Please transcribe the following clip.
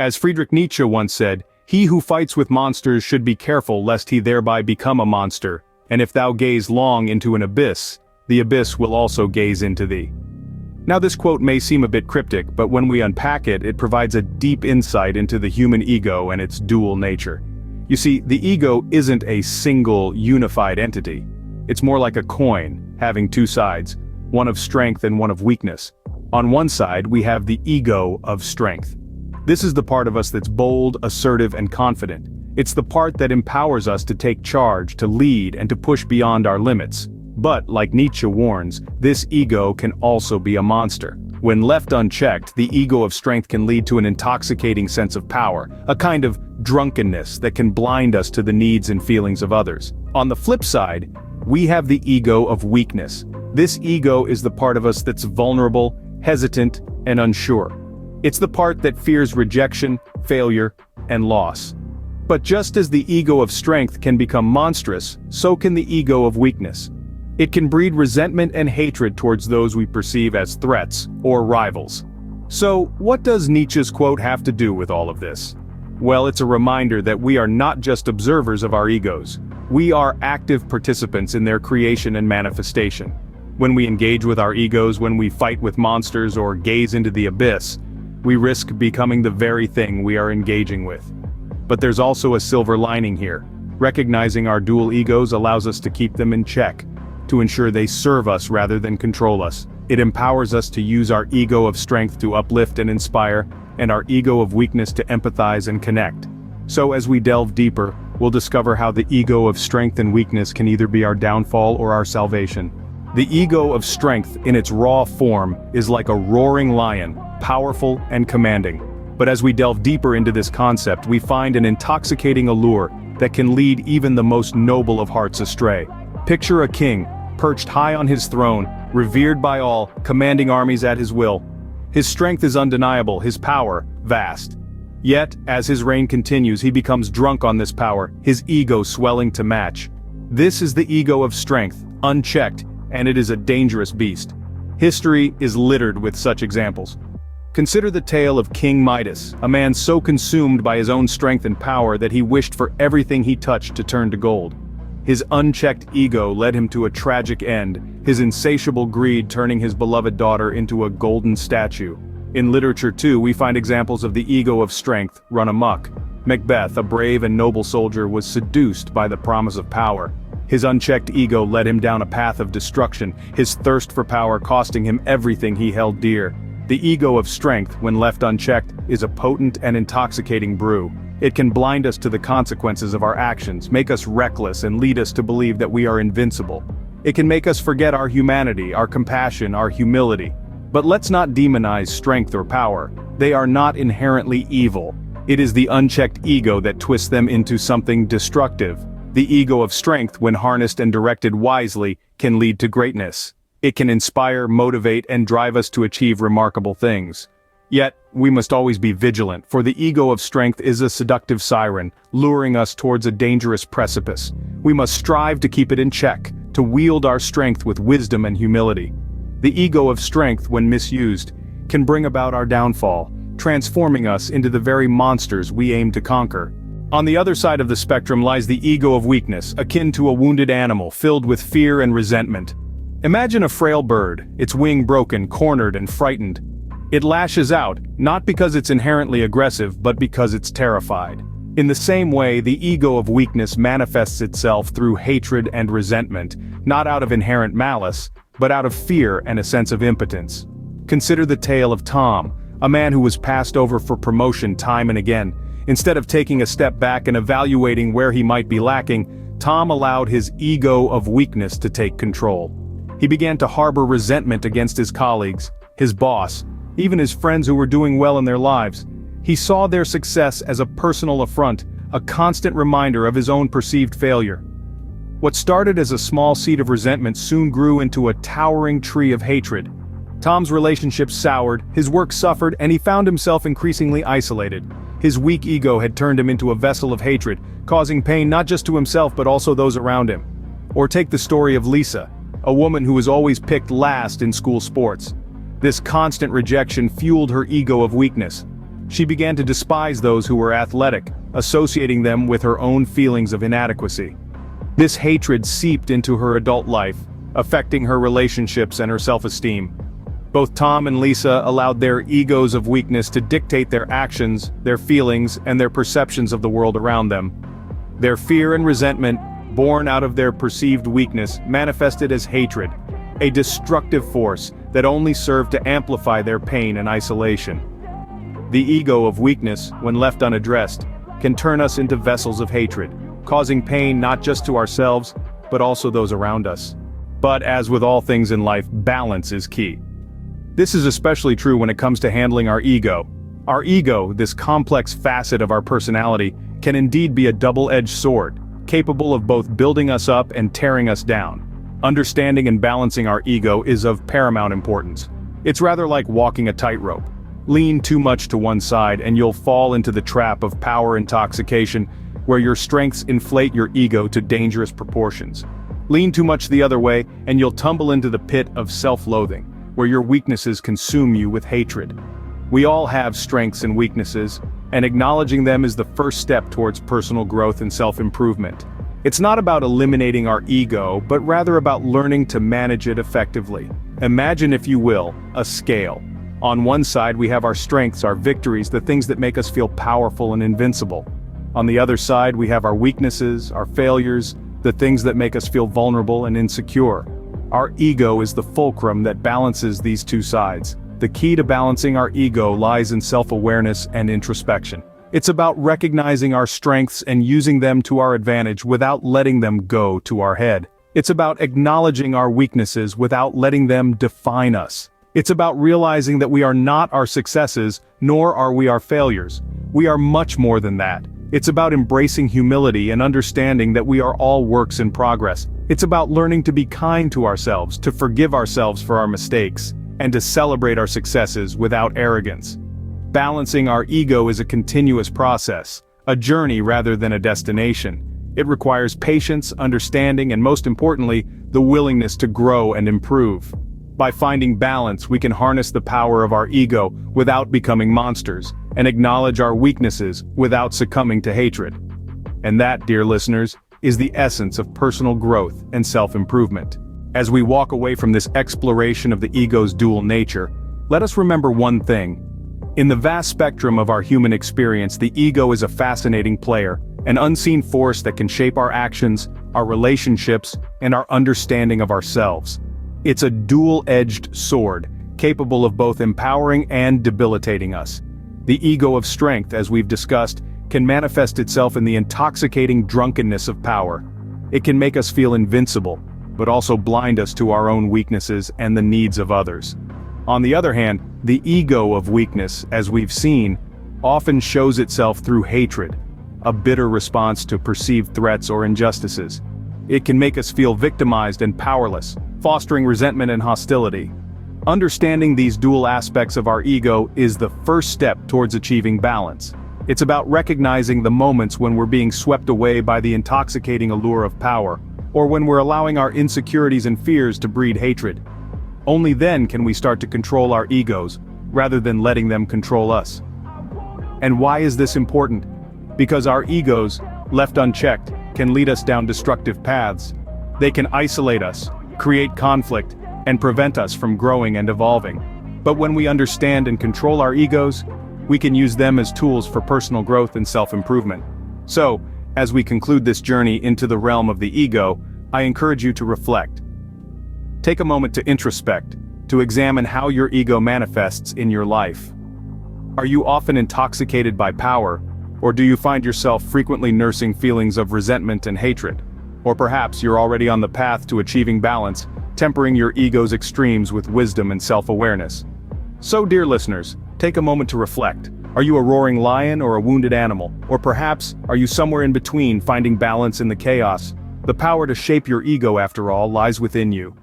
As Friedrich Nietzsche once said, "He who fights with monsters should be careful lest he thereby become a monster, and if thou gaze long into an abyss, the abyss will also gaze into thee." Now this quote may seem a bit cryptic, but when we unpack it, it provides a deep insight into the human ego and its dual nature. You see, the ego isn't a single, unified entity. It's more like a coin, having two sides, one of strength and one of weakness. On one side, we have the ego of strength. This is the part of us that's bold, assertive, and confident. It's the part that empowers us to take charge, to lead, and to push beyond our limits. But, like Nietzsche warns, this ego can also be a monster. When left unchecked, the ego of strength can lead to an intoxicating sense of power, a kind of drunkenness that can blind us to the needs and feelings of others. On the flip side, we have the ego of weakness. This ego is the part of us that's vulnerable, hesitant, and unsure. It's the part that fears rejection, failure, and loss. But just as the ego of strength can become monstrous, so can the ego of weakness. It can breed resentment and hatred towards those we perceive as threats or rivals. So, what does Nietzsche's quote have to do with all of this? Well, it's a reminder that we are not just observers of our egos. We are active participants in their creation and manifestation. When we engage with our egos, when we fight with monsters or gaze into the abyss, we risk becoming the very thing we are engaging with. But there's also a silver lining here. Recognizing our dual egos allows us to keep them in check, to ensure they serve us rather than control us. It empowers us to use our ego of strength to uplift and inspire, and our ego of weakness to empathize and connect. So as we delve deeper, we'll discover how the ego of strength and weakness can either be our downfall or our salvation. The ego of strength, in its raw form, is like a roaring lion, powerful and commanding. But as we delve deeper into this concept, we find an intoxicating allure that can lead even the most noble of hearts astray. Picture a king, perched high on his throne, revered by all, commanding armies at his will. His strength is undeniable, his power, vast. Yet, as his reign continues, he becomes drunk on this power, his ego swelling to match. This is the ego of strength, unchecked, and it is a dangerous beast. History is littered with such examples. Consider the tale of King Midas, a man so consumed by his own strength and power that he wished for everything he touched to turn to gold. His unchecked ego led him to a tragic end, his insatiable greed turning his beloved daughter into a golden statue. In literature too, we find examples of the ego of strength run amok. Macbeth, a brave and noble soldier, was seduced by the promise of power. His unchecked ego led him down a path of destruction, his thirst for power costing him everything he held dear. The ego of strength, when left unchecked, is a potent and intoxicating brew. It can blind us to the consequences of our actions, make us reckless, and lead us to believe that we are invincible. It can make us forget our humanity, our compassion, our humility. But let's not demonize strength or power. They are not inherently evil. It is the unchecked ego that twists them into something destructive. The ego of strength, when harnessed and directed wisely, can lead to greatness. It can inspire, motivate, and drive us to achieve remarkable things. Yet, we must always be vigilant, for the ego of strength is a seductive siren, luring us towards a dangerous precipice. We must strive to keep it in check, to wield our strength with wisdom and humility. The ego of strength, when misused, can bring about our downfall, transforming us into the very monsters we aim to conquer. On the other side of the spectrum lies the ego of weakness, akin to a wounded animal, filled with fear and resentment. Imagine a frail bird, its wing broken, cornered, and frightened. It lashes out, not because it's inherently aggressive, but because it's terrified. In the same way, the ego of weakness manifests itself through hatred and resentment, not out of inherent malice, but out of fear and a sense of impotence. Consider the tale of Tom, a man who was passed over for promotion time and again. Instead of taking a step back and evaluating where he might be lacking, Tom allowed his ego of weakness to take control. He began to harbor resentment against his colleagues, his boss, even his friends who were doing well in their lives. He saw their success as a personal affront, a constant reminder of his own perceived failure. What started as a small seed of resentment soon grew into a towering tree of hatred. Tom's relationships soured, his work suffered, and he found himself increasingly isolated. His weak ego had turned him into a vessel of hatred, causing pain not just to himself but also those around him. Or take the story of Lisa, a woman who was always picked last in school sports. This constant rejection fueled her ego of weakness. She began to despise those who were athletic, associating them with her own feelings of inadequacy. This hatred seeped into her adult life, affecting her relationships and her self-esteem. Both Tom and Lisa allowed their egos of weakness to dictate their actions, their feelings, and their perceptions of the world around them. Their fear and resentment, born out of their perceived weakness, manifested as hatred, a destructive force that only served to amplify their pain and isolation. The ego of weakness, when left unaddressed, can turn us into vessels of hatred, causing pain not just to ourselves, but also those around us. But as with all things in life, balance is key. This is especially true when it comes to handling our ego. Our ego, this complex facet of our personality, can indeed be a double-edged sword, capable of both building us up and tearing us down. Understanding and balancing our ego is of paramount importance. It's rather like walking a tightrope. Lean too much to one side and you'll fall into the trap of power intoxication, where your strengths inflate your ego to dangerous proportions. Lean too much the other way and you'll tumble into the pit of self-loathing, where your weaknesses consume you with hatred. We all have strengths and weaknesses, and acknowledging them is the first step towards personal growth and self-improvement. It's not about eliminating our ego, but rather about learning to manage it effectively. Imagine, if you will, a scale. On one side we have our strengths, our victories, the things that make us feel powerful and invincible. On the other side we have our weaknesses, our failures, the things that make us feel vulnerable and insecure. Our ego is the fulcrum that balances these two sides. The key to balancing our ego lies in self-awareness and introspection. It's about recognizing our strengths and using them to our advantage without letting them go to our head. It's about acknowledging our weaknesses without letting them define us. It's about realizing that we are not our successes, nor are we our failures. We are much more than that. It's about embracing humility and understanding that we are all works in progress. It's about learning to be kind to ourselves, to forgive ourselves for our mistakes, and to celebrate our successes without arrogance. Balancing our ego is a continuous process, a journey rather than a destination. It requires patience, understanding, and most importantly, the willingness to grow and improve. By finding balance, we can harness the power of our ego without becoming monsters, and acknowledge our weaknesses without succumbing to hatred. And that, dear listeners, is the essence of personal growth and self-improvement. As we walk away from this exploration of the ego's dual nature, let us remember one thing. In the vast spectrum of our human experience, the ego is a fascinating player, an unseen force that can shape our actions, our relationships, and our understanding of ourselves. It's a dual-edged sword, capable of both empowering and debilitating us. The ego of strength, as we've discussed, can manifest itself in the intoxicating drunkenness of power. It can make us feel invincible, but also blind us to our own weaknesses and the needs of others. On the other hand, the ego of weakness, as we've seen, often shows itself through hatred, a bitter response to perceived threats or injustices. It can make us feel victimized and powerless, fostering resentment and hostility. Understanding these dual aspects of our ego is the first step towards achieving balance. It's about recognizing the moments when we're being swept away by the intoxicating allure of power, or when we're allowing our insecurities and fears to breed hatred. Only then can we start to control our egos, rather than letting them control us. And why is this important? Because our egos, left unchecked, can lead us down destructive paths. They can isolate us, create conflict, and prevent us from growing and evolving. But when we understand and control our egos, we can use them as tools for personal growth and self-improvement. So, as we conclude this journey into the realm of the ego, I encourage you to reflect. Take a moment to introspect, to examine how your ego manifests in your life. Are you often intoxicated by power, or do you find yourself frequently nursing feelings of resentment and hatred? Or perhaps you're already on the path to achieving balance, tempering your ego's extremes with wisdom and self-awareness. So, dear listeners, take a moment to reflect. Are you a roaring lion or a wounded animal? Or perhaps, are you somewhere in between, finding balance in the chaos? The power to shape your ego, after all, lies within you.